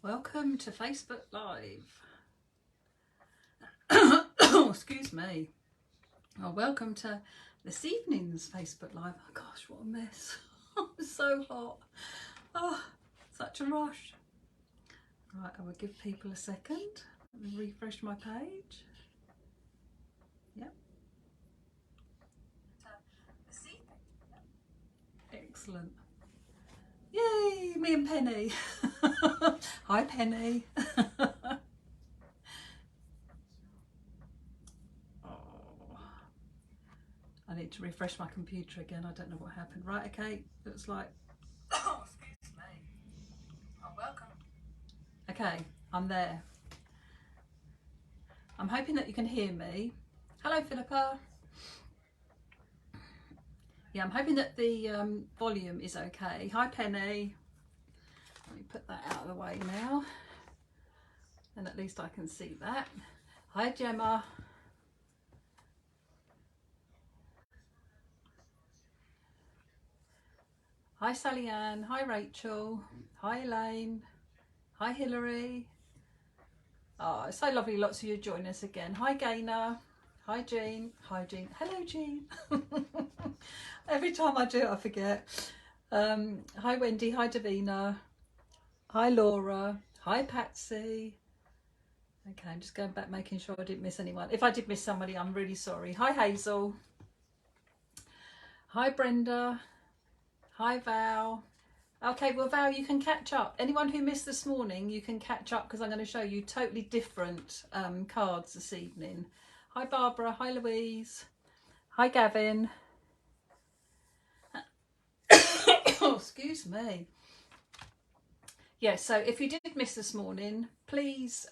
Welcome to Facebook Live. Oh, excuse me. Oh, welcome to this evening's Facebook Live. Oh gosh, what a mess. It's so hot. Oh, such a rush. Right, I will give people a second. Let me refresh my page. Yep. Excellent. Yay, me and Penny. Hi, Penny. I need to refresh my computer again. I don't know what happened. Right, okay. Looks like. Oh, excuse me. Oh, welcome. Okay, I'm there. I'm hoping that you can hear me. Hello, Philippa. Yeah, I'm hoping that the volume is okay. Hi, Penny. Let me put that out of the way now. And at least I can see that. Hi, Gemma. Hi, Sally Ann. Hi, Rachel. Hi, Elaine. Hi, Hilary. Oh, it's so lovely lots of you join us again. Hi, Gaynor. Hi, Jean. Hi, Jean. Hello, Jean. Every time I do it, I forget. Hi, Wendy. Hi, Davina. Hi, Laura. Hi, Patsy. Okay, I'm just going back, making sure I didn't miss anyone. If I did miss somebody, I'm really sorry. Hi, Hazel. Hi, Brenda. Hi, Val. Okay, well, Val, you can catch up. Anyone who missed this morning, you can catch up because I'm going to show you totally different cards this evening. Hi, Barbara. Hi, Louise. Hi, Gavin. Oh, excuse me. Yeah, so if you did miss this morning, please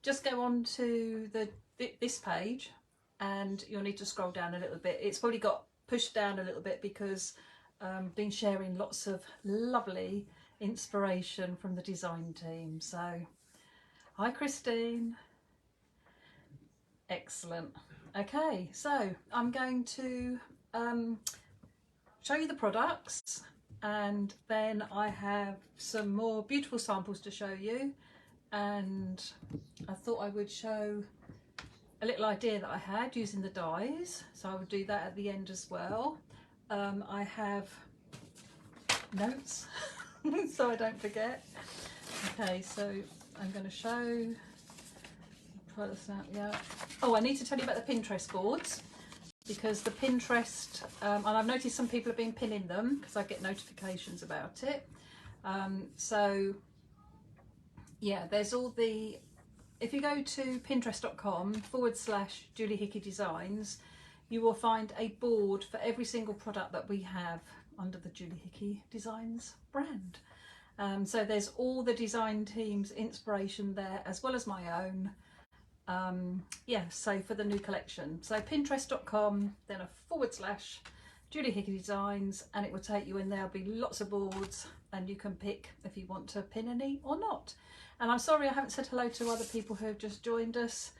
just go on to this page and you'll need to scroll down a little bit. It's probably got pushed down a little bit because I've been sharing lots of lovely inspiration from the design team. So, hi, Christine. Excellent. Okay, so I'm going to show you the products, and then I have some more beautiful samples to show you, and I thought I would show a little idea that I had using the dies, so I would do that at the end as well. I have notes so I don't forget. Okay, so I'm going to show products out. Yeah. Oh, I need to tell you about the Pinterest boards, because the Pinterest, and I've noticed some people have been pinning them because I get notifications about it. So yeah, there's all the, if you go to pinterest.com/Julie Hickey Designs, you will find a board for every single product that we have under the Julie Hickey Designs brand. So there's all the design team's inspiration there, as well as my own. Yeah, so for the new collection, so pinterest.com, then a /Julie Hickey Designs, and it will take you in. There'll be lots of boards and you can pick if you want to pin any or not. And I'm sorry I haven't said hello to other people who have just joined us.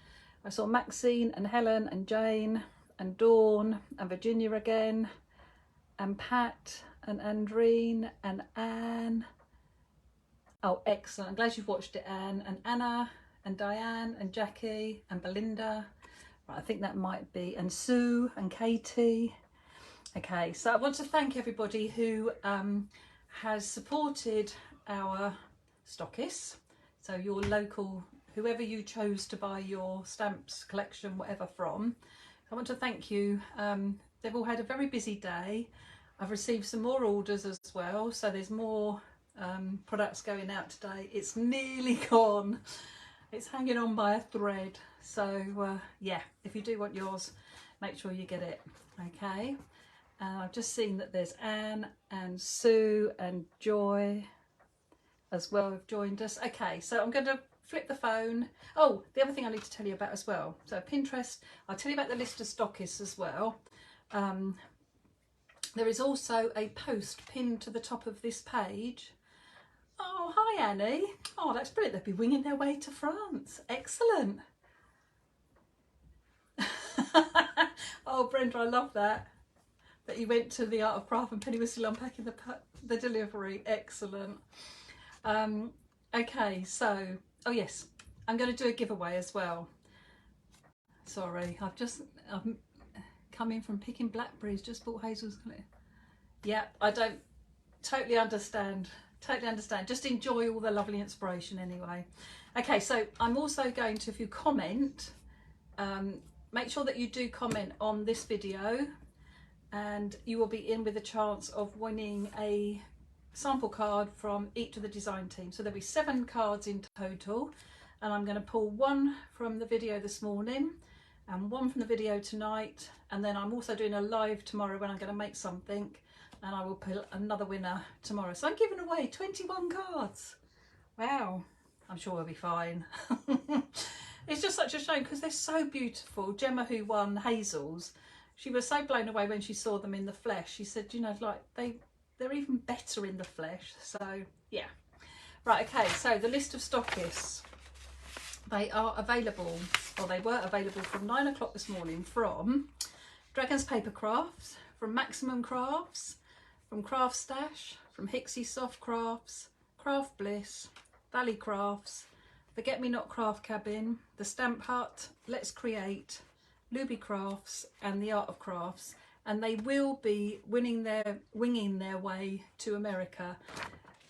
I saw Maxine and Helen and Jane and Dawn and Virginia again, and Pat and Andreen and Anne. Oh, excellent. I'm glad you've watched it, Anne, and Anna and Diane and Jackie and Belinda. Right, I think that might be, and Sue and Katie. Okay, so I want to thank everybody who has supported our stockists. So your local, whoever you chose to buy your stamps collection, whatever from. I want to thank you. They've all had a very busy day. I've received some more orders as well, so there's more products going out today. It's nearly gone. It's hanging on by a thread. So yeah, if you do want yours, make sure you get it. Okay. I've just seen that there's Anne and Sue and Joy as well have joined us. Okay, so I'm going to flip the phone. Oh, the other thing I need to tell you about as well. So Pinterest, I'll tell you about the list of stockists as well. There is also a post pinned to the top of this page. Oh, hi Annie. Oh, that's brilliant. They'll be winging their way to France. Excellent. Oh, Brenda, I love that you went to the Art of Craft and Penny was still unpacking the delivery. Excellent. Okay, so, oh yes, I'm going to do a giveaway as well. Sorry, I'm coming from picking blackberries, just bought Hazel's. Yeah, I don't totally understand. Totally understand. Just enjoy all the lovely inspiration anyway. Okay, so I'm also going to, if you comment, make sure that you do comment on this video, and you will be in with a chance of winning a sample card from each of the design teams. So there'll be 7 cards in total, and I'm going to pull 1 from the video this morning and 1 from the video tonight, and then I'm also doing a live tomorrow when I'm going to make something, and I will pull another winner tomorrow. So I'm giving away 21 cards. Wow, I'm sure we'll be fine. It's just such a shame because they're so beautiful. Gemma, who won Hazel's, she was so blown away when she saw them in the flesh. She said, you know, like they're even better in the flesh. So yeah. Right, okay, so the list of stockists. They are available, or they were available from 9 o'clock this morning from Dragons Paper Crafts, from Maximum Crafts, from Craft Stash, from Hixie Soft Crafts, Craft Bliss, Valley Crafts, Forget Me Not Craft Cabin, The Stamp Hut, Let's Create, Luby Crafts and The Art of Crafts, and they will be winging their way to America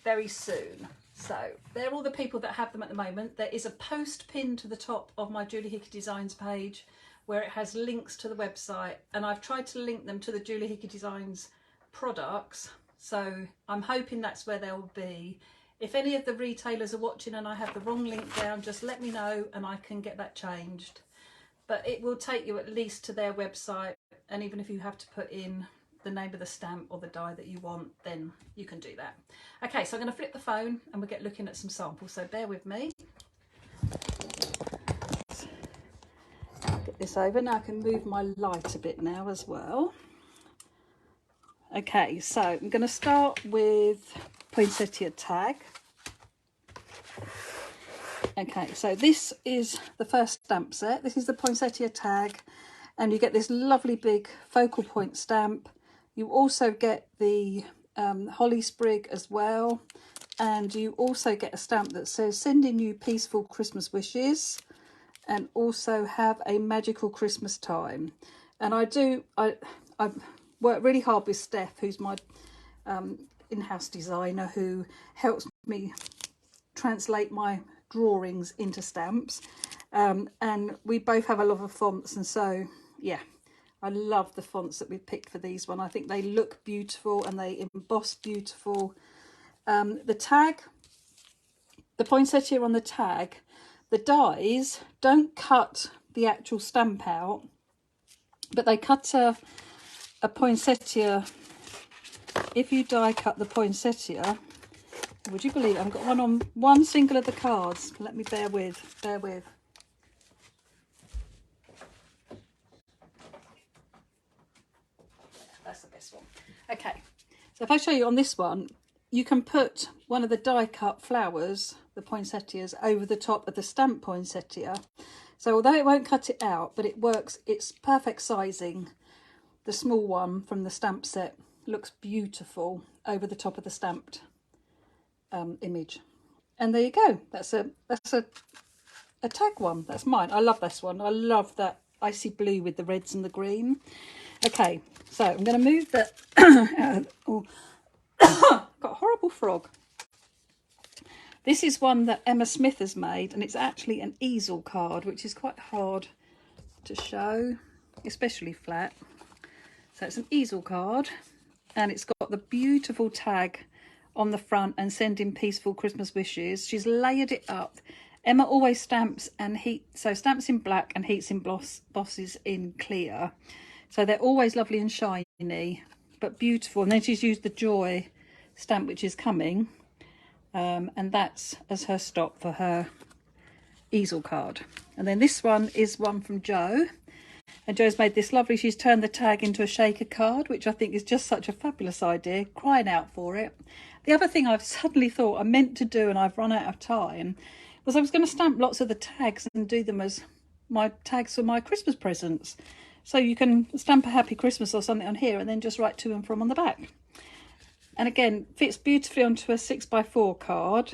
very soon. So they're all the people that have them at the moment. There is a post pinned to the top of my Julie Hickey Designs page where it has links to the website, and I've tried to link them to the Julie Hickey Designs products, so I'm hoping that's where they'll be. If any of the retailers are watching and I have the wrong link down, just let me know and I can get that changed. But it will take you at least to their website, and even if you have to put in the name of the stamp or the die that you want, then you can do that. Okay, so I'm going to flip the phone and we'll get looking at some samples, so bear with me. Get this over. Now I can move my light a bit now as well. Okay, so I'm going to start with Poinsettia Tag. Okay, so this is the first stamp set. This is the Poinsettia Tag, and you get this lovely big focal point stamp. You also get the holly sprig as well, and you also get a stamp that says sending you peaceful Christmas wishes, and also have a magical Christmas time. And I work really hard with Steph, who's my in-house designer, who helps me translate my drawings into stamps, and we both have a love of fonts, and so yeah, I love the fonts that we've picked for these one. I think they look beautiful and they emboss beautiful. The tag, the poinsettia on the tag, the dies don't cut the actual stamp out, but they cut a poinsettia. If you die cut the poinsettia, would you believe it? I've got one on one single of the cards. Let me bear with. That's the best one. Okay, so if I show you on this one, you can put one of the die cut flowers, the poinsettias, over the top of the stamp poinsettia. So although it won't cut it out, but it works, it's perfect sizing. The small one from the stamp set looks beautiful over the top of the stamped image. And there you go. That's a tag one. That's mine. I love this one. I love that icy blue with the reds and the green. Okay, so I'm going to move the got a horrible frog. This is one that Emma Smith has made, and it's actually an easel card, which is quite hard to show, especially flat. So it's an easel card, and it's got the beautiful tag on the front and sending peaceful Christmas wishes. She's layered it up. Emma always stamps and stamps in black and heats in bosses in clear. So they're always lovely and shiny, but beautiful. And then she's used the Joy stamp, which is coming, and that's as her stock for her easel card. And then this one is one from Jo. And Jo's made this lovely, she's turned the tag into a shaker card, which I think is just such a fabulous idea, crying out for it. The other thing I've suddenly thought I meant to do, and I've run out of time, was I was going to stamp lots of the tags and do them as my tags for my Christmas presents. So you can stamp a Happy Christmas or something on here and then just write to and from on the back. And again, fits beautifully onto a 6x4 card.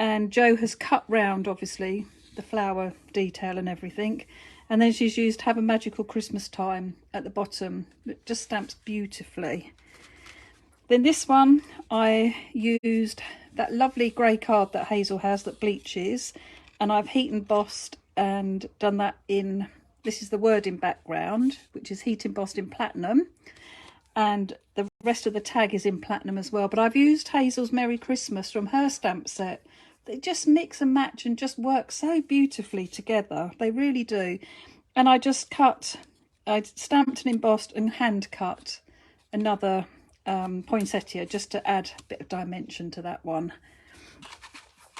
and Jo has cut round, obviously, the flower detail and everything. And then she's used Have a Magical Christmas Time at the bottom. It just stamps beautifully. Then this one, I used that lovely grey card that Hazel has that bleaches, and I've heat embossed and done that in, this is the wording background, which is heat embossed in platinum, and the rest of the tag is in platinum as well. But I've used Hazel's Merry Christmas from her stamp set. They just mix and match and just work so beautifully together. They really do. And I just I stamped and embossed and hand cut another poinsettia just to add a bit of dimension to that one.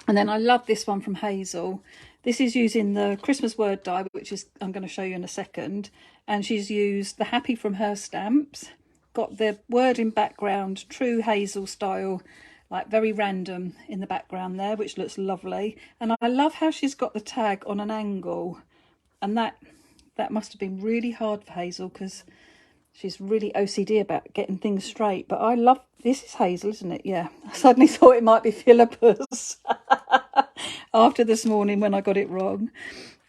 And then I love this one from Hazel. This is using the Christmas word die, which is I'm going to show you in a second. And she's used the Happy from her stamps, got the word in background, true Hazel style, like very random in the background there, which looks lovely. And I love how she's got the tag on an angle, and that must have been really hard for Hazel because she's really OCD about getting things straight. But I love, this is Hazel, isn't it? Yeah. I suddenly thought it might be Philippus after this morning when I got it wrong.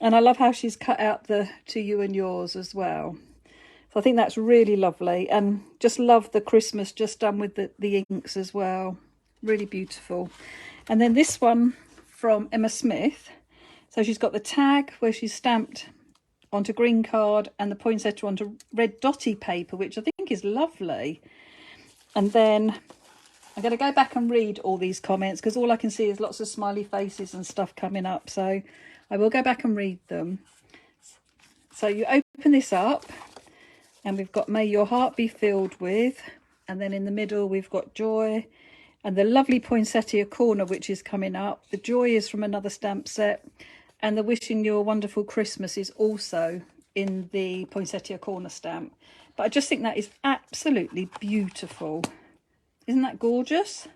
And I love how she's cut out the To You and Yours as well. So I think that's really lovely. And just love the Christmas just done with the inks as well. Really beautiful. And then this one from Emma Smith. So she's got the tag where she's stamped onto green card and the poinsettia onto red dotty paper, which I think is lovely. And then I'm going to go back and read all these comments because all I can see is lots of smiley faces and stuff coming up. So I will go back and read them. So you open this up and we've got May Your Heart Be Filled With. And then in the middle we've got Joy. And the lovely poinsettia corner, which is coming up. The Joy is from another stamp set. And the Wishing You a Wonderful Christmas is also in the poinsettia corner stamp. But I just think that is absolutely beautiful. Isn't that gorgeous?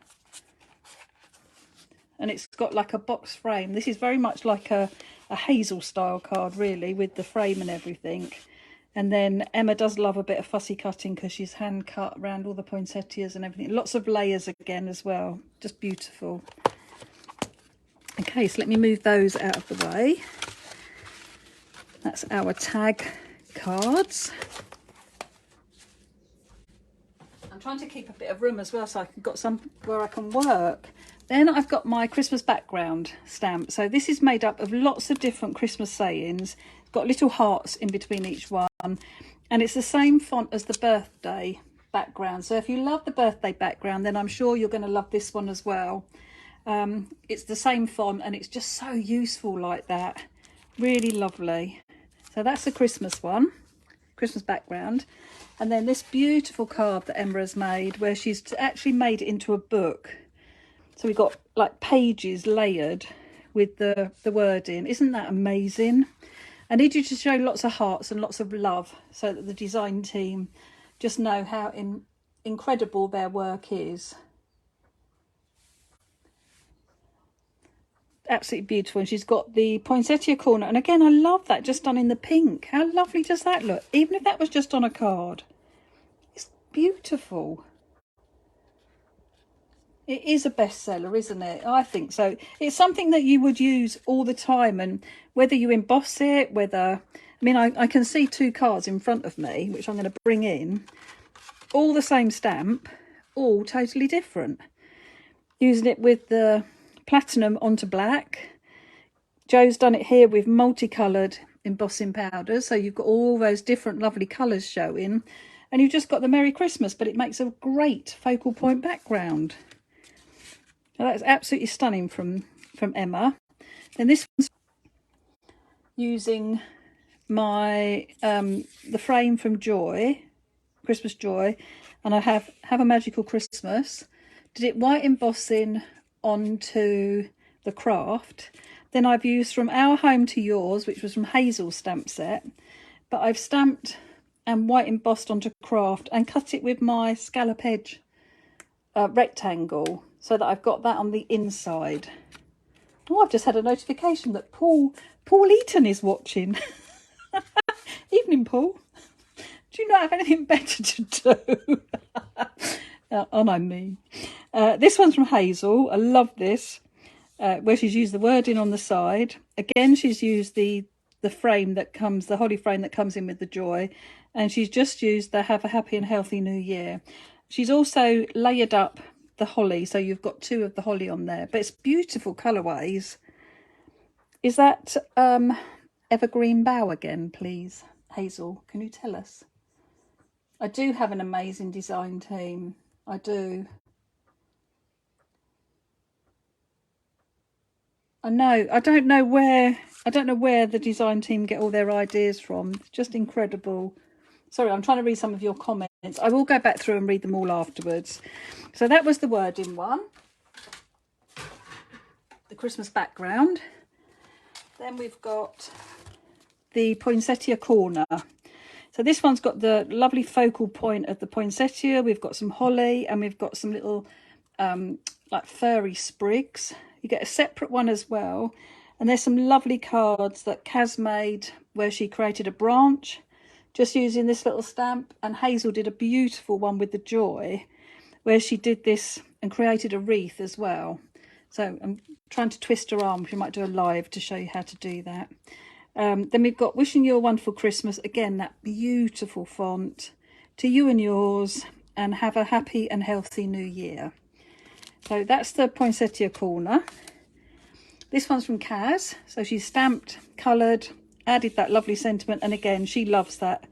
And it's got like a box frame. This is very much like a Hazel style card, really, with the frame and everything. And then Emma does love a bit of fussy cutting because she's hand cut around all the poinsettias and everything. Lots of layers again as well. Just beautiful. Okay, so let me move those out of the way. That's our tag cards. I'm trying to keep a bit of room as well so I've got some where I can work. Then I've got my Christmas background stamp. So this is made up of lots of different Christmas sayings. It's got little hearts in between each one. And it's the same font as the birthday background. So if you love the birthday background, then I'm sure you're going to love this one as well. It's the same font and it's just so useful like that. Really lovely. So that's the Christmas one, Christmas background. And then this beautiful card that Emma has made where she's actually made it into a book. So we've got like pages layered with the wording. Isn't that amazing? I need you to show lots of hearts and lots of love so that the design team just know how incredible their work is. Absolutely beautiful. And she's got the poinsettia corner. And again, I love that just done in the pink. How lovely does that look? Even if that was just on a card. It's beautiful. It is a bestseller, isn't it? I think so. It's something that you would use all the time, and whether you emboss it, I mean, I can see two cards in front of me, which I'm going to bring in, all the same stamp, all totally different. Using it with the platinum onto black. Jo's done it here with multicoloured embossing powders, so you've got all those different lovely colours showing, and you've just got the Merry Christmas, but it makes a great focal point background. Now that's absolutely stunning from Emma. Then this one's using my the frame from Joy, Christmas Joy, and I have a Magical Christmas. Did it white embossing onto the craft. Then I've used From Our Home to Yours, which was from Hazel's stamp set, but I've stamped and white embossed onto craft and cut it with my scallop edge rectangle, so that I've got that on the inside. Oh, I've just had a notification that Paul Eaton is watching. Evening, Paul. Do you not have anything better to do? Oh, no, me. This one's from Hazel. I love this. where she's used the wording on the side. Again, she's used the frame that comes, the holly frame that comes in with the joy, and she's just used the have a happy and healthy new year. She's also layered up the holly, so you've got two of the holly on there, but it's beautiful colourways. Is that evergreen bough again, please, Hazel? Can you tell us? I do have an amazing design team. I do. I know. I don't know where the design team get all their ideas from. It's just incredible. Sorry, I'm trying to read some of your comments. I will go back through and read them all afterwards. So that was the wording one. The Christmas background. Then we've got the poinsettia corner. So this one's got the lovely focal point of the poinsettia. We've got some holly and we've got some little like furry sprigs. You get a separate one as well. And there's some lovely cards that Kaz made where she created a branch just using this little stamp. And Hazel did a beautiful one with the joy where she did this and created a wreath as well. So I'm trying to twist her arm. We might do a live to show you how to do that. Then we've got wishing you a wonderful Christmas. Again, that beautiful font. To you and yours, and have a happy and healthy new year. So that's the poinsettia corner. This one's from Kaz. So she's stamped, coloured, added that lovely sentiment. And again, she loves that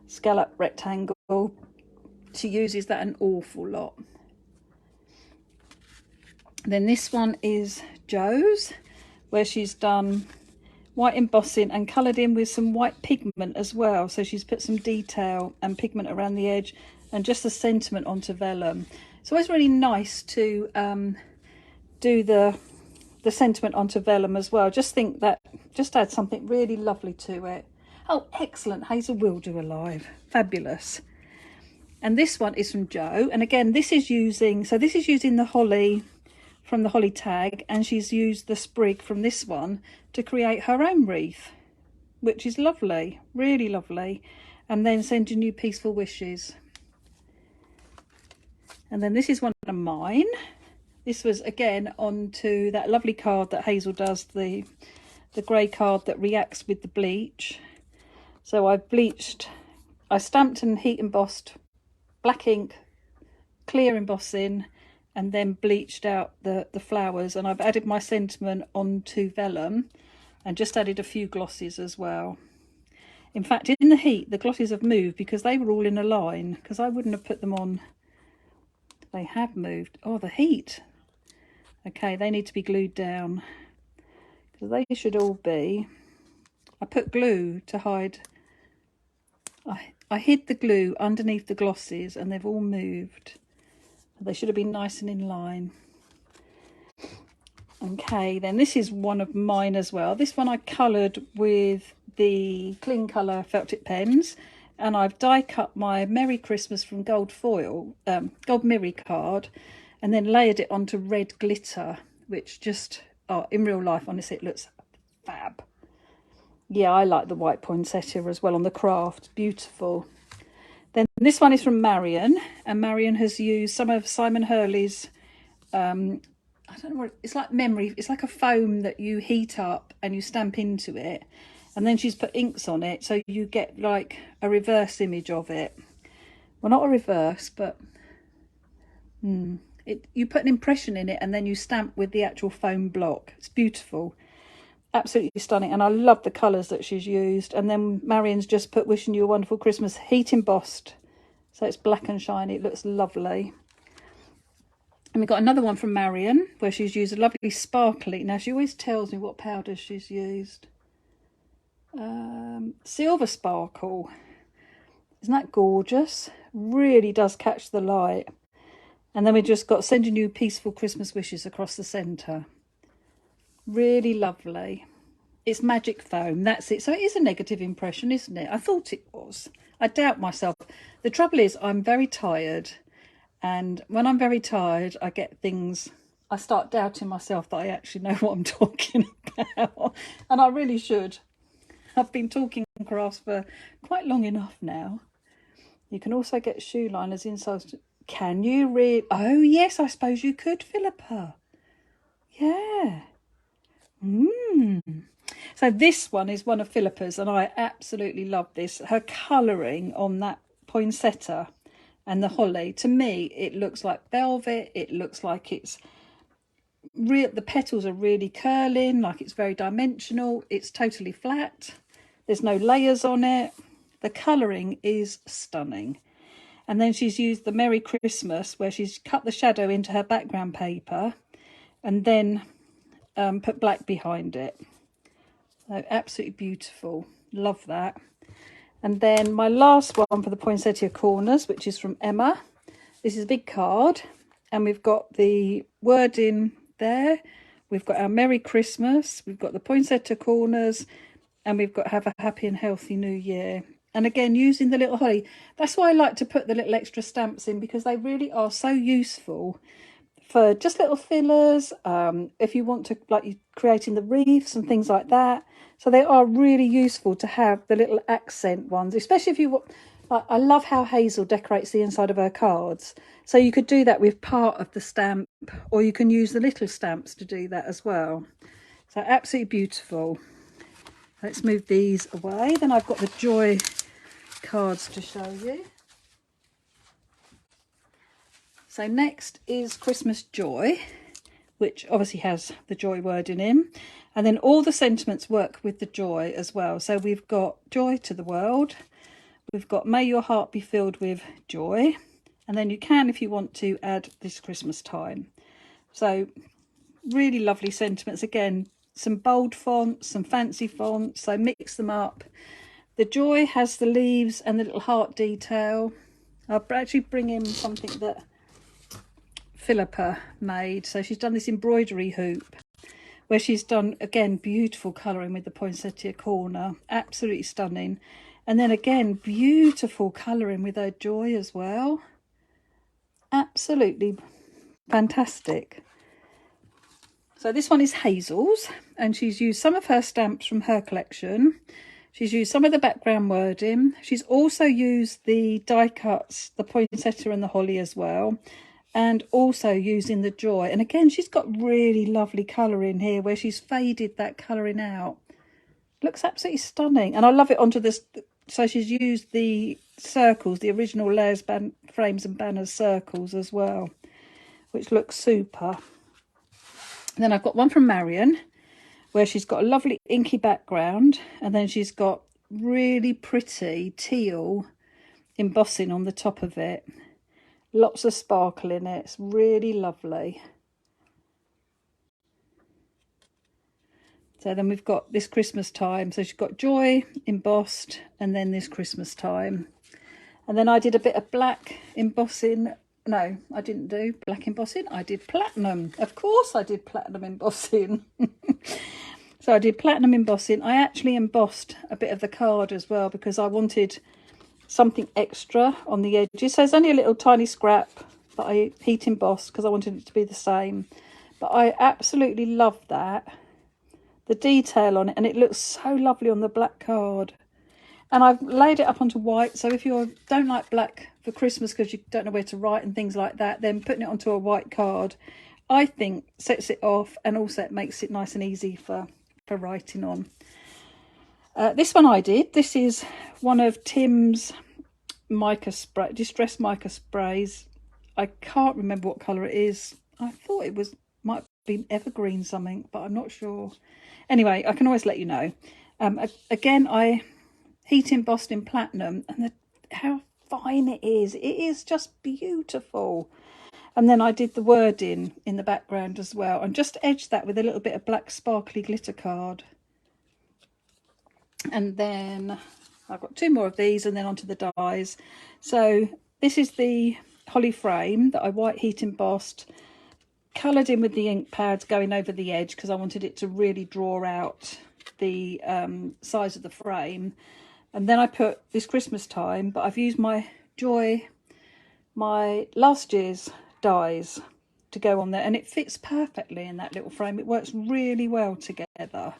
scallop rectangle. She uses that an awful lot. Then this one is Joe's, where she's done white embossing and coloured in with some white pigment as well. So she's put some detail and pigment around the edge and just the sentiment onto vellum. It's always really nice to do the sentiment onto vellum as well. Just think that, just add something really lovely to it. Oh, excellent. Hazel will do a live. Fabulous. And this one is from Joe. And again, this is using the holly from the holly tag, and she's used the sprig from this one to create her own wreath, which is lovely, really lovely. And then sending you peaceful wishes. And then this is one of mine. This was again onto that lovely card that Hazel does, the grey card that reacts with the bleach. So I stamped and heat embossed black ink, clear embossing, and then bleached out the flowers. And I've added my sentiment onto vellum and just added a few glosses as well. In fact, in the heat, the glosses have moved because they were all in a line, because I wouldn't have put them on. They have moved. Oh, the heat. Okay, they need to be glued down because they should all be. I put glue to hide. I hid the glue underneath the glosses and they've all moved. They should have been nice and in line. Okay, then this is one of mine as well. This one I coloured with the Cling Colour felt tip pens, and I've die cut my Merry Christmas from gold foil, gold mirror card, and then layered it onto red glitter, which just, oh, in real life, honestly, it looks fab. Yeah, I like the white poinsettia as well on the craft. Beautiful. Then this one is from Marion, and Marion has used some of Simon Hurley's, I don't know what, it's like memory. It's like a foam that you heat up and you stamp into it. And then she's put inks on it, so you get like a reverse image of it. Well, not a reverse, but you put an impression in it and then you stamp with the actual foam block. It's beautiful. Absolutely stunning. And I love the colours that she's used. And then Marion's just put wishing you a wonderful Christmas, heat embossed. So it's black and shiny. It looks lovely. And we've got another one from Marion where she's used a lovely sparkly. Now, she always tells me what powders she's used. Silver sparkle. Isn't that gorgeous? Really does catch the light. And then we just got sending you peaceful Christmas wishes across the centre. Really lovely. It's magic foam, that's it. So it is a negative impression, isn't it? I thought it was. I doubt myself. The trouble is I'm very tired, and when I'm very tired I get things, I start doubting myself that I actually know what I'm talking about. And I really should. I've been talking crafts for quite long enough now. You can also get shoe liners inside. Can you read? Oh yes, I suppose you could, Philippa. Yeah. So this one is one of Philippa's, and I absolutely love this. Her colouring on that poinsettia and the holly, to me, it looks like velvet. It looks like it's real. The petals are really curling, like it's very dimensional. It's totally flat. There's no layers on it. The colouring is stunning. And then she's used the Merry Christmas, where she's cut the shadow into her background paper and then put black behind it. So absolutely beautiful. Love that. And then my last one for the poinsettia corners, which is from Emma. This is a big card, and we've got the wording there. We've got our Merry Christmas. We've got the poinsettia corners, and we've got have a happy and healthy new year. And again, using the little holly. That's why I like to put the little extra stamps in, because they really are so useful for just little fillers. If you want to, like, you creating the wreaths and things like that. So they are really useful to have the little accent ones, especially if you want. Like, I love how Hazel decorates the inside of her cards. So you could do that with part of the stamp, or you can use the little stamps to do that as well. So absolutely beautiful. Let's move these away. Then I've got the Joy cards to show you. So next is Christmas Joy, which obviously has the joy wording in. And then all the sentiments work with the joy as well. So we've got joy to the world. We've got may your heart be filled with joy. And then you can, if you want to, add this Christmas time. So really lovely sentiments. Again, some bold fonts, some fancy fonts. So mix them up. The joy has the leaves and the little heart detail. I'll actually bring in something that Philippa made. So she's done this embroidery hoop where she's done, again, beautiful colouring with the poinsettia corner. Absolutely stunning. And then again, beautiful colouring with her joy as well. Absolutely fantastic. So this one is Hazel's, and she's used some of her stamps from her collection. She's used some of the background wording. She's also used the die cuts, the poinsettia and the holly as well. And also using the joy. And again, she's got really lovely colouring here where she's faded that colouring out. Looks absolutely stunning. And I love it onto this. So she's used the circles, the original layers, frames and banners circles as well, which looks super. And then I've got one from Marion where she's got a lovely inky background. And then she's got really pretty teal embossing on the top of it. Lots of sparkle in it. It's really lovely. So then we've got this Christmas time. So she's got joy embossed, and then this Christmas time. And then I did a bit of black embossing. No, I didn't do black embossing. I did platinum. Of course I did platinum embossing. So I did platinum embossing. I actually embossed a bit of the card as well because I wanted something extra on the edges. So there's only a little tiny scrap that I heat embossed because I wanted it to be the same. But I absolutely love that. The detail on it, and it looks so lovely on the black card. And I've laid it up onto white. So if you don't like black for Christmas because you don't know where to write and things like that, then putting it onto a white card, I think, sets it off, and also it makes it nice and easy for writing on. This one I did. This is one of Tim's mica spray, distressed mica sprays. I can't remember what colour it is. I thought it might have been evergreen something, but I'm not sure. Anyway, I can always let you know. Again, I heat embossed in platinum, and how fine it is. It is just beautiful. And then I did the wording in the background as well, and just edged that with a little bit of black sparkly glitter card. And then I've got two more of these, and then onto the dies. So this is the holly frame that I white heat embossed, coloured in with the ink pads going over the edge because I wanted it to really draw out the size of the frame. And then I put this Christmas time, but I've used my last year's dies to go on there, and it fits perfectly in that little frame. It works really well together.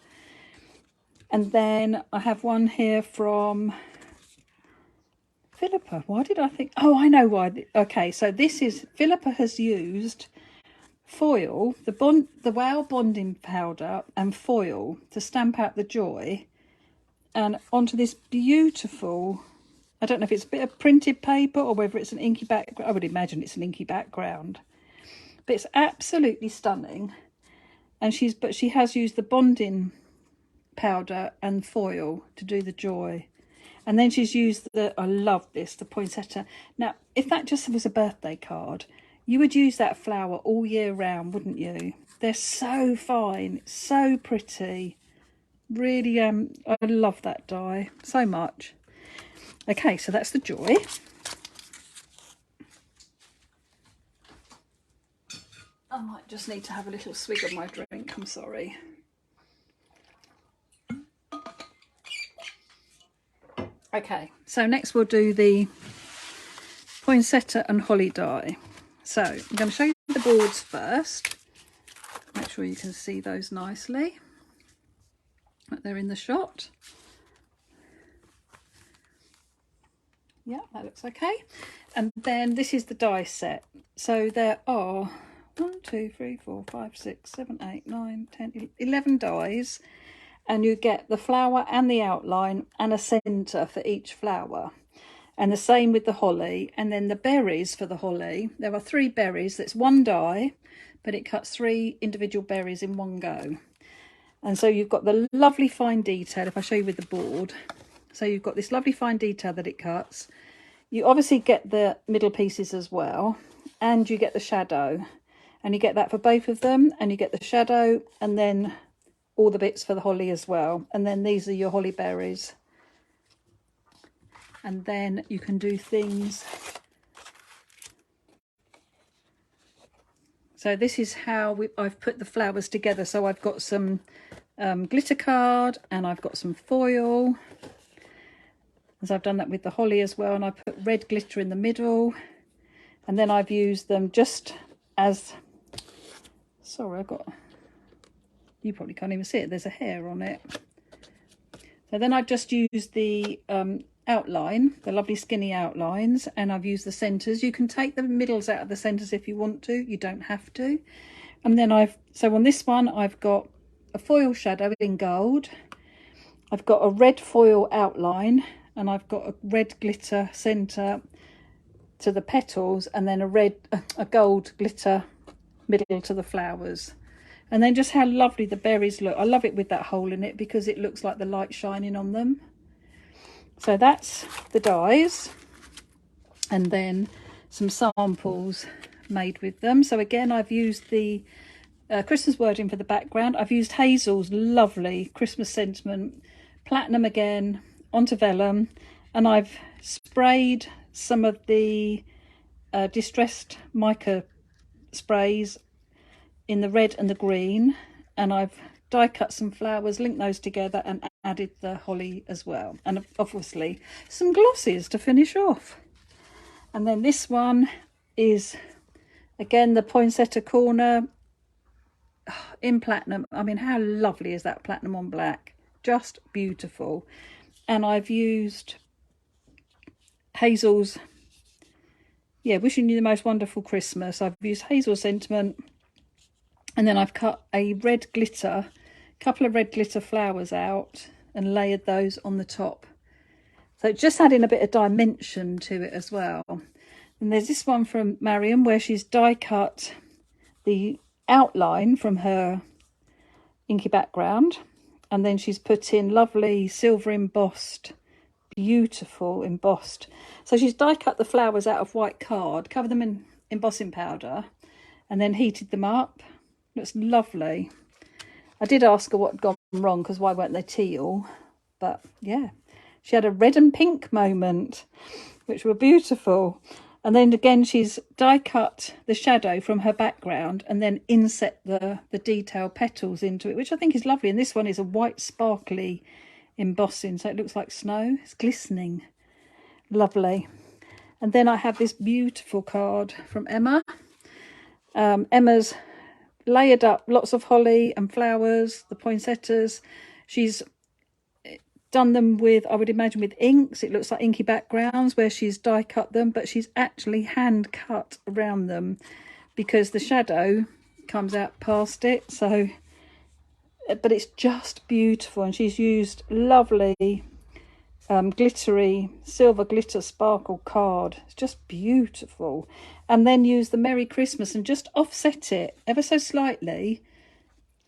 And then I have one here from Philippa. Why did I think? Oh, I know why. Okay, so this is, Philippa has used foil, the Wow bonding powder and foil to stamp out the joy, and onto this beautiful, I don't know if it's a bit of printed paper or whether it's an inky background. I would imagine it's an inky background, but it's absolutely stunning. And she has used the bonding powder and foil to do the joy. And then she's used I love this, the poinsettia. Now, if that just was a birthday card, you would use that flower all year round, wouldn't you? They're so fine, so pretty. Really, I love that die so much. Okay, so that's the joy. I might just need to have a little swig of my drink, I'm sorry. Okay, so next we'll do the poinsettia and holly die. So I'm going to show you the boards first. Make sure you can see those nicely. They're in the shot. Yeah, that looks okay. And then this is the die set. So there are 1, 2, 3, 4, 5, 6, 7, 8, 9, 10, 11 dies. And you get the flower and the outline and a centre for each flower. And the same with the holly. And then the berries for the holly. There are 3 berries. That's 1 die, but it cuts 3 individual berries in one go. And so you've got the lovely fine detail, if I show you with the board. So you've got this lovely fine detail that it cuts. You obviously get the middle pieces as well. And you get the shadow. And you get that for both of them. And you get the shadow and then all the bits for the holly as well. And then these are your holly berries. And then you can do things. So this is how I've put the flowers together. So I've got some glitter card and I've got some foil. As I've done that with the holly as well. And I put red glitter in the middle. And then I've used them just as, sorry, you probably can't even see it. There's a hair on it. So then I've just used the outline, the lovely skinny outlines, and I've used the centres. You can take the middles out of the centres if you want to. You don't have to. And then so on this one, I've got a foil shadow in gold. I've got a red foil outline, and I've got a red glitter centre to the petals, and then a gold glitter middle to the flowers. And then just how lovely the berries look. I love it with that hole in it because it looks like the light shining on them. So that's the dies. And then some samples made with them. So again, I've used the Christmas wording for the background. I've used Hazel's lovely Christmas sentiment, platinum again, onto vellum. And I've sprayed some of the distressed mica sprays in the red and the green, and I've die cut some flowers, linked those together and added the holly as well, and obviously some glosses to finish off. And then this one is again the poinsettia corner in platinum. I mean, how lovely is that platinum on black? Just beautiful. And I've used Hazel's, wishing you the most wonderful Christmas. I've used Hazel's sentiment. And then I've cut a couple of red glitter flowers out and layered those on the top. So just adding a bit of dimension to it as well. And there's this one from Marion where she's die cut the outline from her inky background. And then she's put in lovely silver embossed, beautiful embossed. So she's die cut the flowers out of white card, covered them in embossing powder, and then heated them up. Looks lovely. I did ask her what had gone wrong because why weren't they teal? But yeah, she had a red and pink moment, which were beautiful. And then again, she's die cut the shadow from her background and then inset the detailed petals into it, which I think is lovely. And this one is a white sparkly embossing, so it looks like snow. It's glistening. Lovely. And then I have this beautiful card from Emma. Emma's layered up lots of holly and flowers, the poinsettias. She's done them with, I would imagine, with inks. It looks like inky backgrounds where she's die cut them, but she's actually hand cut around them because the shadow comes out past it. So, but it's just beautiful, and she's used lovely glittery silver glitter sparkle card. It's just beautiful. And then use the Merry Christmas and just offset it ever so slightly.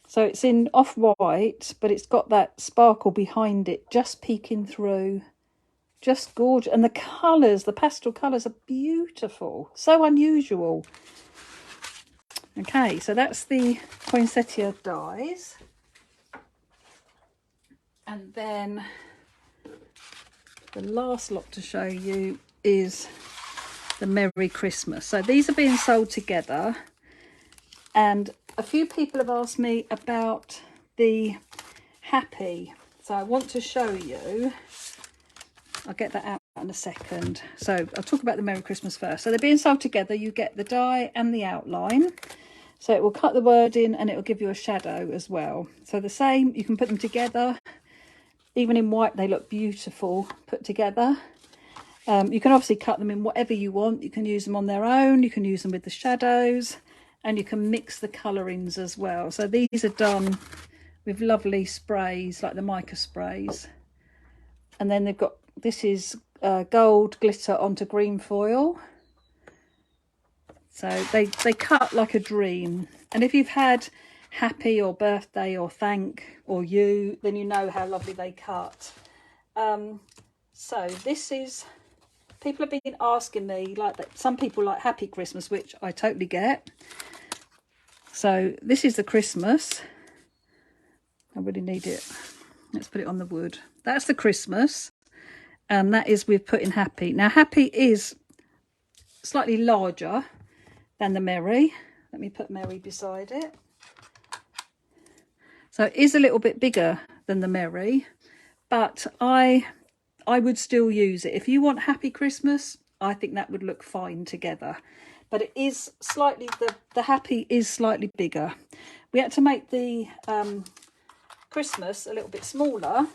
So it's in off-white, but it's got that sparkle behind it, just peeking through. Just gorgeous. And the colours, the pastel colours are beautiful. So unusual. Okay, so that's the poinsettia dies. And then the last lot to show you is the Merry Christmas. So these are being sold together. And a few people have asked me about the Happy. So I want to show you. I'll get that out in a second. So I'll talk about the Merry Christmas first. So they're being sold together. You get the die and the outline. So it will cut the word in and it will give you a shadow as well. So the same, you can put them together. Even in white, they look beautiful put together. You can obviously cut them in whatever you want. You can use them on their own. You can use them with the shadows. And you can mix the colourings as well. So these are done with lovely sprays, like the mica sprays. And then they've got, this is gold glitter onto green foil. So they cut like a dream. And if you've had Happy or Birthday or Thank or You, then you know how lovely they cut. So this is, people have been asking me, like that. Some people like Happy Christmas, which I totally get. So this is the Christmas. I really need it. Let's put it on the wood. That's the Christmas. And that is with putting Happy. Now Happy is slightly larger than the Merry. Let me put Merry beside it. So it is a little bit bigger than the Merry, but I would still use it. If you want Happy Christmas, I think that would look fine together. But it is slightly, the Happy is slightly bigger. We had to make the Christmas a little bit smaller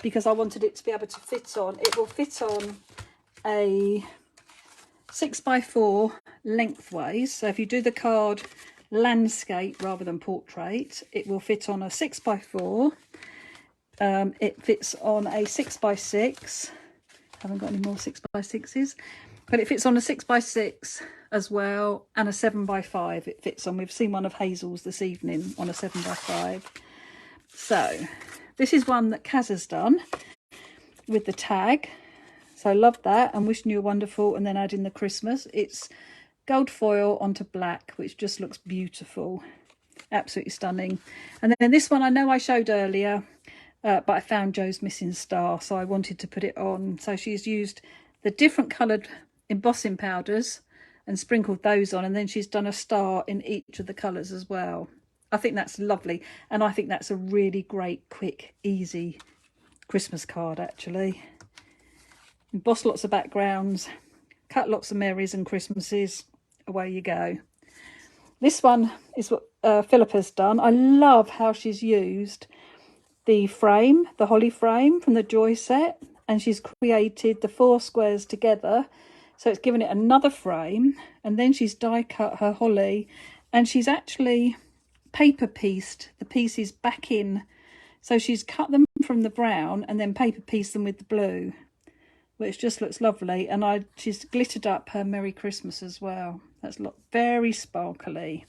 because I wanted it to be able to fit on. It will fit on a 6x4 lengthways. So if you do the card landscape rather than portrait, it will fit on a 6x4. It fits on a 6x6. Haven't got any more 6x6s, but it fits on a 6x6 as well, and a 7x5 it fits on. We've seen one of Hazel's this evening on a 7x5. So this is one that Kaz has done with the tag. So I love that, and wishing you a wonderful, and then add in the Christmas. It's gold foil onto black, which just looks beautiful. Absolutely stunning. And then this one I know I showed earlier, but I found Joe's missing star, so I wanted to put it on. So she's used the different coloured embossing powders and sprinkled those on, and then she's done a star in each of the colours as well. I think that's lovely, and I think that's a really great, quick, easy Christmas card actually. Emboss lots of backgrounds, cut lots of Marys and Christmases, away you go. This one is what Philippa's done. I love how she's used the frame, the holly frame from the Joy set, and she's created the 4 squares together. So it's given it another frame, and then she's die cut her holly, and she's actually paper pieced the pieces back in. So she's cut them from the brown and then paper pieced them with the blue, which just looks lovely. And she's glittered up her Merry Christmas as well. That's very sparkly.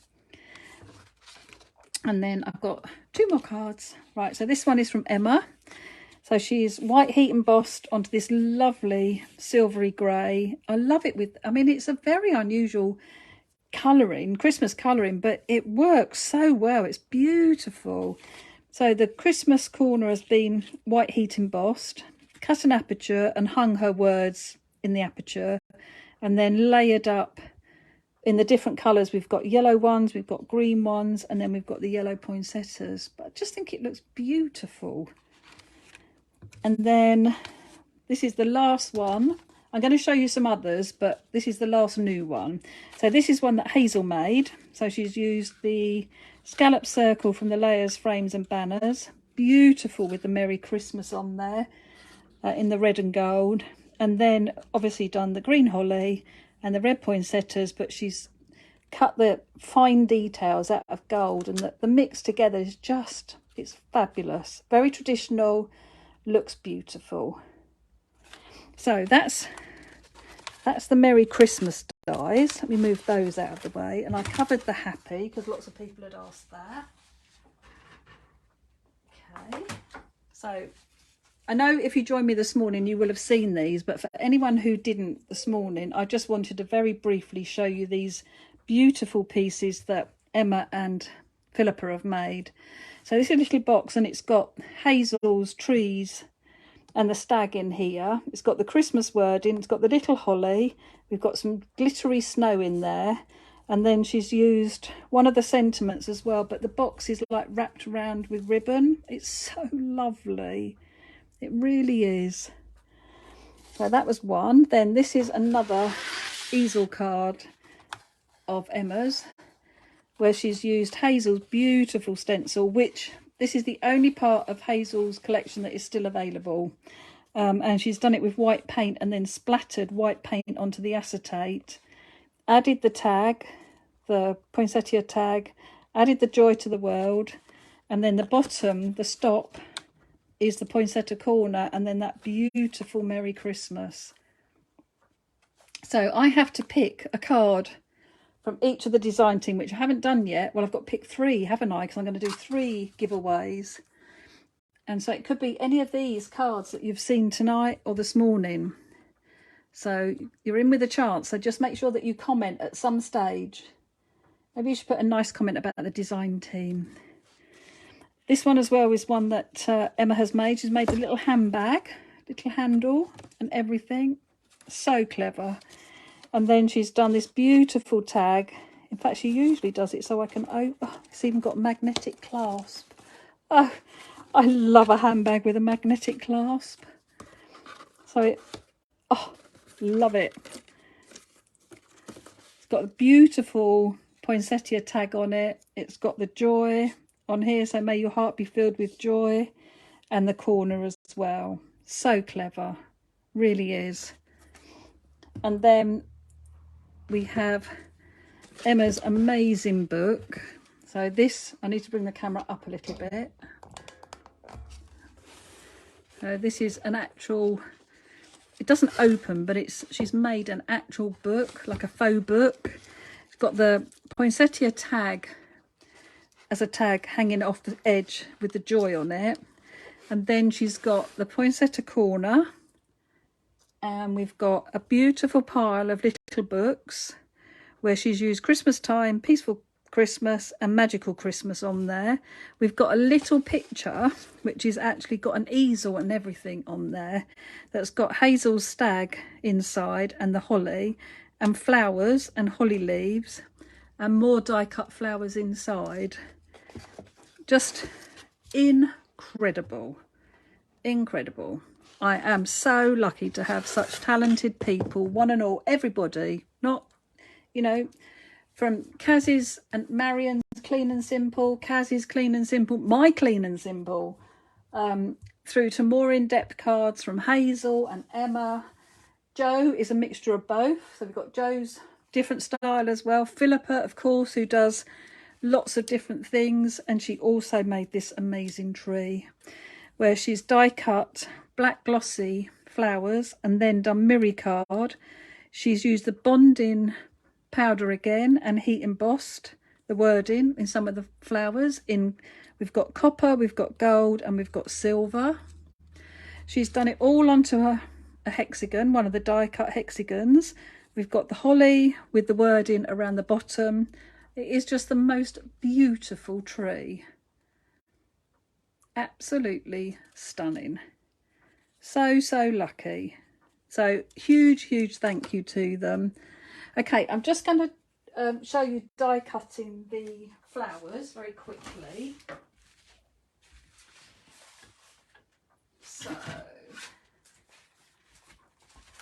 And then I've got 2 more cards. Right, so this one is from Emma. So she's white heat embossed onto this lovely silvery grey. I love it with, I mean, it's a very unusual colouring, Christmas colouring, but it works so well. It's beautiful. So the Christmas corner has been white heat embossed, cut an aperture and hung her words in the aperture, and then layered up in the different colours. We've got yellow ones, we've got green ones, and then we've got the yellow poinsettias. But I just think it looks beautiful. And then this is the last one. I'm going to show you some others, but this is the last new one. So this is one that Hazel made. So she's used the scallop circle from the layers, frames and banners. Beautiful with the Merry Christmas on there in the red and gold. And then obviously done the green holly and the red poinsettias, but she's cut the fine details out of gold, and the mix together is just, it's fabulous. Very traditional, looks beautiful. So that's the Merry Christmas dies. Let me move those out of the way. And I covered the Happy because lots of people had asked that. Okay, so I know if you joined me this morning you will have seen these, but for anyone who didn't this morning, I just wanted to very briefly show you these beautiful pieces that Emma and Philippa have made. So this is a little box, and it's got hazels, trees and the stag in here. It's got the Christmas wording, it's got the little holly, we've got some glittery snow in there, and then she's used one of the sentiments as well, but the box is like wrapped around with ribbon. It's so lovely, it really is. So that was one. Then this is another easel card of Emma's, where she's used Hazel's beautiful stencil, which this is the only part of Hazel's collection that is still available. And she's done it with white paint and then splattered white paint onto the acetate, added the tag, the poinsettia tag, added the joy to the world, and then the bottom, the stop, is the poinsettia corner, and then that beautiful Merry Christmas. So I have to pick a card from each of the design team, which I haven't done yet. Well, I've got to pick 3, haven't I? Because I'm going to do 3 giveaways. And so it could be any of these cards that you've seen tonight or this morning. So you're in with a chance. So just make sure that you comment at some stage. Maybe you should put a nice comment about the design team. This one as well is one that Emma has made. She's made a little handbag, little handle and everything. So clever. And then she's done this beautiful tag. In fact, she usually does it so I can, it's even got a magnetic clasp. Oh, I love a handbag with a magnetic clasp. So love it. It's got a beautiful poinsettia tag on it. It's got the joy on here, so may your heart be filled with joy, and the corner as well. So clever, really is. And then we have Emma's amazing book. So this, I need to bring the camera up a little bit. So this is an actual, it doesn't open, but she's made an actual book, like a faux book. It's got the poinsettia tag as a tag hanging off the edge with the joy on it. And then she's got the poinsettia corner. And we've got a beautiful pile of little books where she's used Christmas Time, Peaceful Christmas and Magical Christmas on there. We've got a little picture which has actually got an easel and everything on there, that's got Hazel's stag inside and the holly and flowers and holly leaves and more die cut flowers inside. Just incredible, incredible. I am so lucky to have such talented people, one and all, everybody, not, you know, from Kaz's and Marion's Clean and Simple, Kaz's Clean and Simple, my Clean and Simple, through to more in-depth cards from Hazel and Emma. Jo is a mixture of both, so we've got Jo's different style as well. Philippa, of course, who does lots of different things, and she also made this amazing tree where she's die cut black glossy flowers and then done mirror card. She's used the bonding powder again and heat embossed the wording in some of the flowers. We've got copper, we've got gold, and we've got silver. She's done it all onto a hexagon, one of the die cut hexagons. We've got the holly with the wording around the bottom. It is just the most beautiful tree. Absolutely stunning. So lucky. So huge thank you to them. Okay, I'm just going to show you die cutting the flowers very quickly.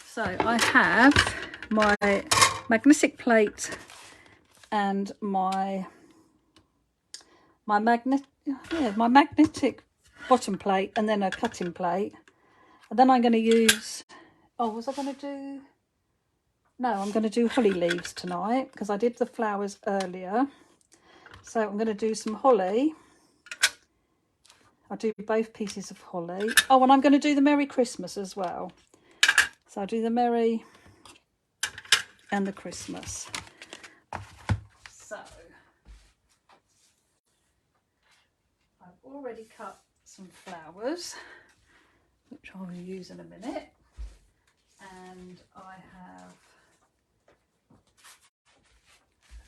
So I have my magnetic plate and my magnetic bottom plate, and then a cutting plate. And then I'm going to use, was I going to do, No, I'm going to do holly leaves tonight because I did the flowers earlier. So I'm going to do some holly. I'll do both pieces of holly. Oh, and I'm going to do the Merry Christmas as well. So I'll do the Merry and the Christmas. So I've already cut some flowers, which I will use in a minute. And I have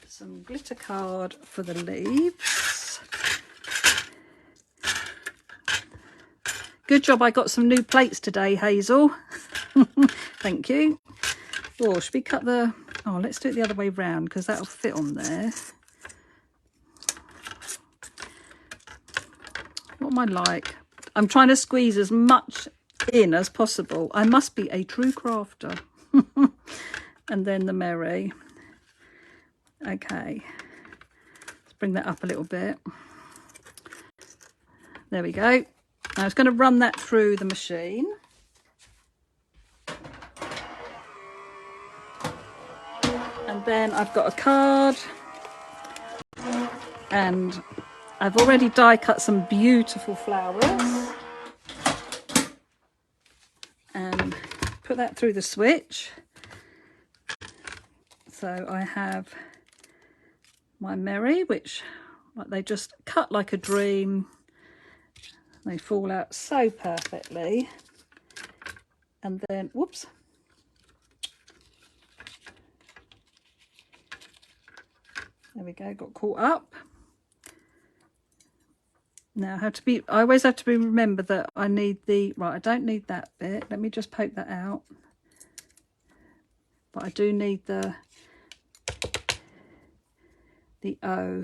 some glitter card for the leaves. Good job I got some new plates today, Hazel. Thank you. Oh, should we cut the... Oh, let's do it the other way round because that'll fit on there. What am I like? I'm trying to squeeze as much in as possible. I must be a true crafter. And then the Merry. Okay. Let's bring that up a little bit. There we go. I was going to run that through the machine. And then I've got a card. And I've already die cut some beautiful flowers. And put that through the switch. So I have my Merry, which they just cut like a dream. They fall out so perfectly. And then, whoops. There we go, got caught up. Now I always have to remember that I need right, I don't need that bit. Let me just poke that out. But I do need the O,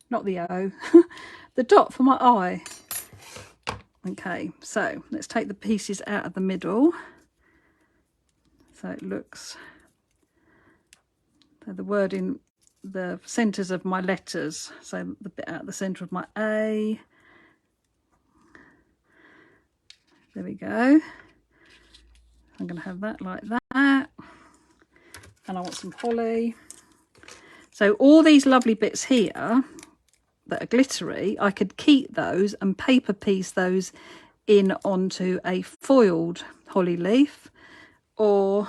not the O, the dot for my eye. Okay, so let's take the pieces out of the middle. So it looks, so the wording, the centres of my letters. So the bit out the centre of my A. There we go. I'm going to have that like that. And I want some holly. So all these lovely bits here that are glittery, I could keep those and paper piece those in onto a foiled holly leaf, or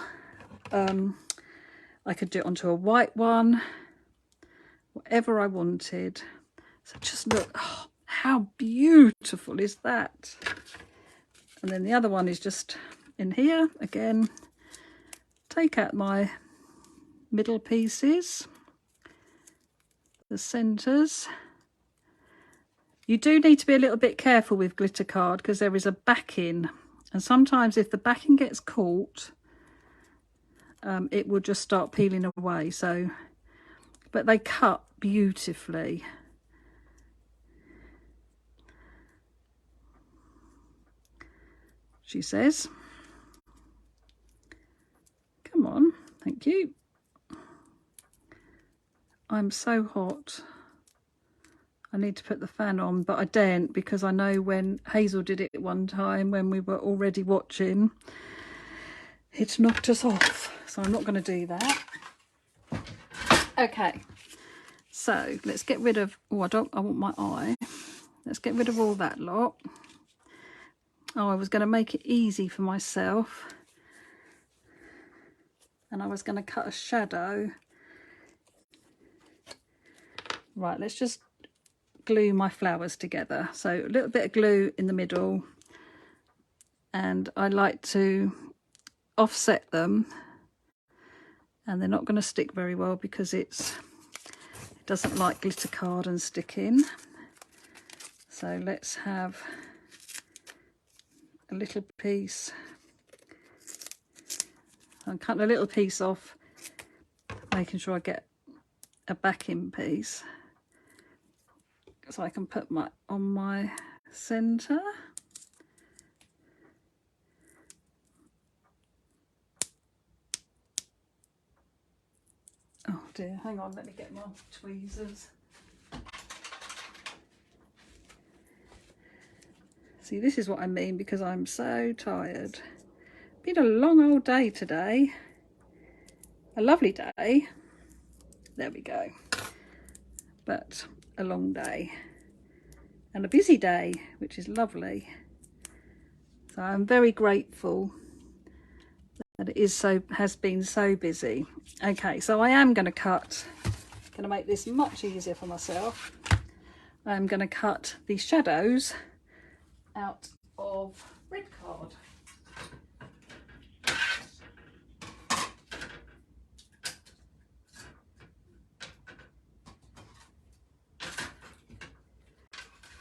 I could do it onto a white one, whatever I wanted. So just look, oh, how beautiful is that? And then the other one is just in here again. Take out my middle pieces, the centres. You do need to be a little bit careful with glitter card because there is a backing, and sometimes if the backing gets caught, it will just start peeling away. So, but they cut beautifully. She says. Come on, thank you. I'm so hot. I need to put the fan on, but I daren't because I know when Hazel did it one time when we were already watching, it knocked us off. So I'm not going to do that. Okay, so let's get rid of, oh, I want my eye. Let's get rid of all that lot. Oh, I was going to make it easy for myself. And I was going to cut a shadow. Right, let's just glue my flowers together. So a little bit of glue in the middle, and I like to offset them, and they're not going to stick very well because it doesn't like glitter card and sticking. So let's have a little piece. I'm cutting a little piece off, making sure I get a backing piece, so I can put on my centre. Oh dear, hang on, let me get my tweezers. See, this is what I mean because I'm so tired. Been a long old day today. a lovely day. There we go. But a long day and a busy day, which is lovely. So I'm very grateful that it has been so busy. Okay, so I am going to make this much easier for myself. I'm going to cut the shadows out of red card.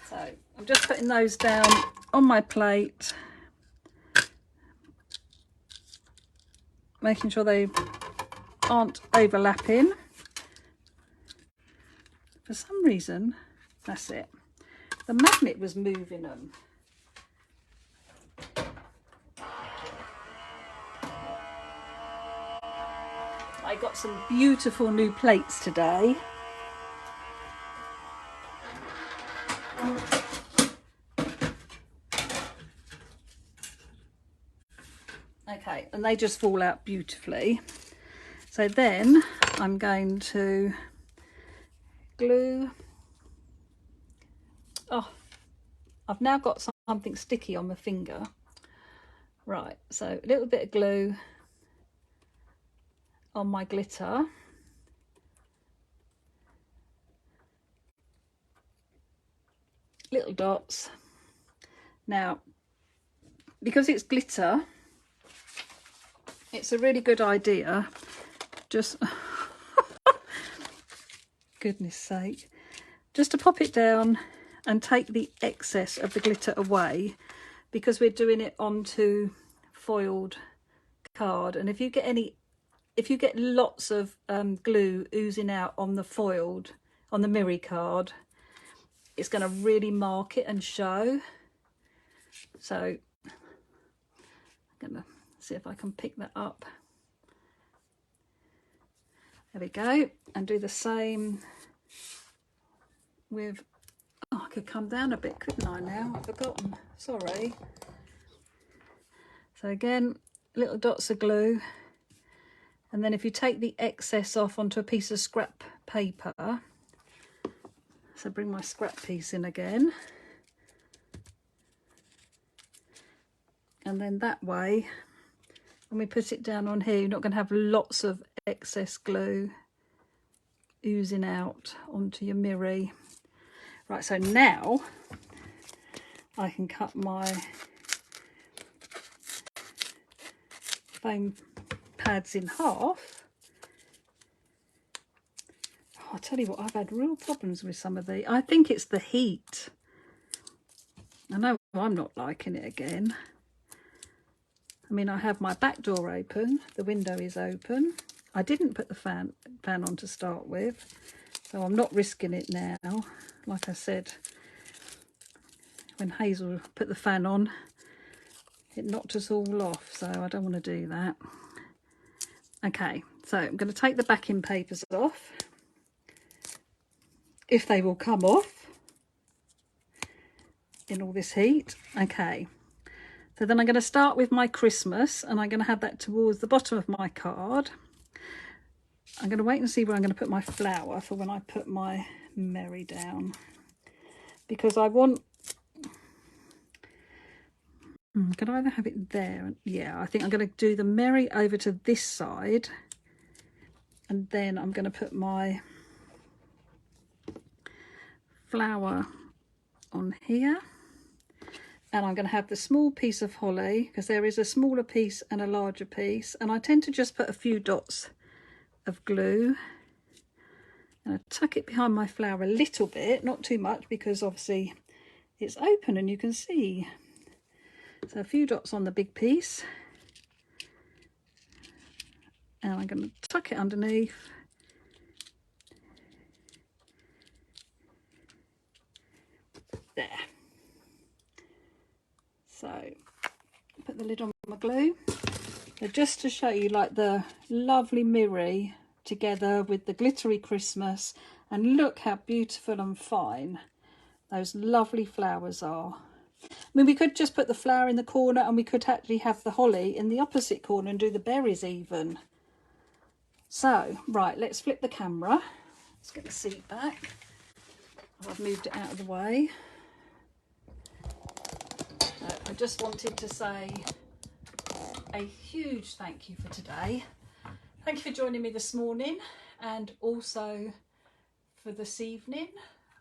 So I'm just putting those down on my plate, making sure they aren't overlapping. For some reason, that's it, the magnet was moving them. I got some beautiful new plates today. Okay, and they just fall out beautifully. So then I'm going to glue. Oh, I've now got something sticky on my finger. Right, so a little bit of glue on my glitter. Little dots. Now, because it's glitter, it's a really good idea, just goodness sake, just to pop it down and take the excess of the glitter away, because we're doing it onto foiled card. And if you get lots of glue oozing out on the Miri card, it's going to really mark it and show. So I'm going to see if I can pick that up. There we go. And do the same with, oh, I could come down a bit, couldn't I now? I've forgotten, sorry. So again, little dots of glue. And then if you take the excess off onto a piece of scrap paper, so bring my scrap piece in again. And then that way, when we put it down on here, you're not going to have lots of excess glue oozing out onto your Miri. Right, so now I can cut my foam pads in half. Oh, I'll tell you what, I've had real problems with some of the, I think it's the heat. I know I'm not liking it again. I mean, I have my back door open, the window is open. I didn't put the fan on to start with, so I'm not risking it now. Like I said, when Hazel put the fan on, it knocked us all off, so I don't want to do that. Okay, so I'm going to take the backing papers off, if they will come off in all this heat. Okay. So then I'm going to start with my Christmas, and I'm going to have that towards the bottom of my card. I'm going to wait and see where I'm going to put my flower for when I put my Mary down, because I want, could I either have it there? Yeah, I think I'm going to do the Mary over to this side, and then I'm going to put my flower on here. And I'm going to have the small piece of holly, because there is a smaller piece and a larger piece. And I tend to just put a few dots of glue. And I tuck it behind my flower a little bit, not too much, because obviously it's open and you can see. So a few dots on the big piece. And I'm going to tuck it underneath. There. So put the lid on my glue. So just to show you, like, the lovely Miri together with the glittery Christmas, and look how beautiful and fine those lovely flowers are. I mean, we could just put the flower in the corner, and we could actually have the holly in the opposite corner and do the berries even. So, right, let's flip the camera. Let's get the seat back. I've moved it out of the way. I just wanted to say a huge thank you for today. Thank you for joining me this morning and also for this evening.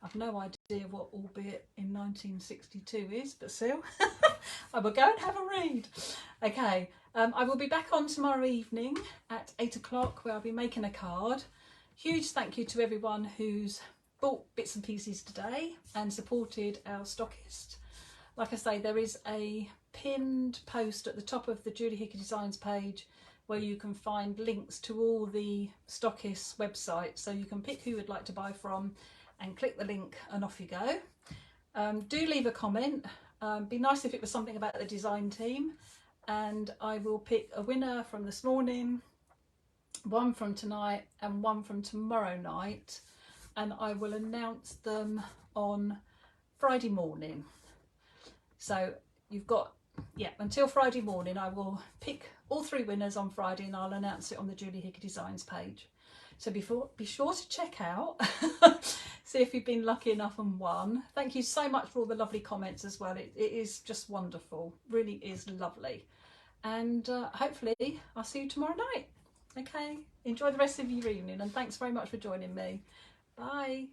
I've no idea what Albeit in 1962 is, but still, I will go and have a read. Okay, I will be back on tomorrow evening at 8 o'clock where I'll be making a card. Huge thank you to everyone who's bought bits and pieces today and supported our stockist. Like I say, there is a pinned post at the top of the Julie Hickey Designs page where you can find links to all the stockists' websites, so you can pick who you'd like to buy from and click the link and off you go. Do leave a comment. Be nice if it was something about the design team, and I will pick a winner from this morning, one from tonight and one from tomorrow night, and I will announce them on Friday morning. So you've got, yeah, until Friday morning. I will pick all 3 winners on Friday and I'll announce it on the Julie Hickey Designs page. So be sure to check out, see if you've been lucky enough and won. Thank you so much for all the lovely comments as well. It is just wonderful, really is lovely. And hopefully I'll see you tomorrow night. Okay, enjoy the rest of your evening and thanks very much for joining me. Bye.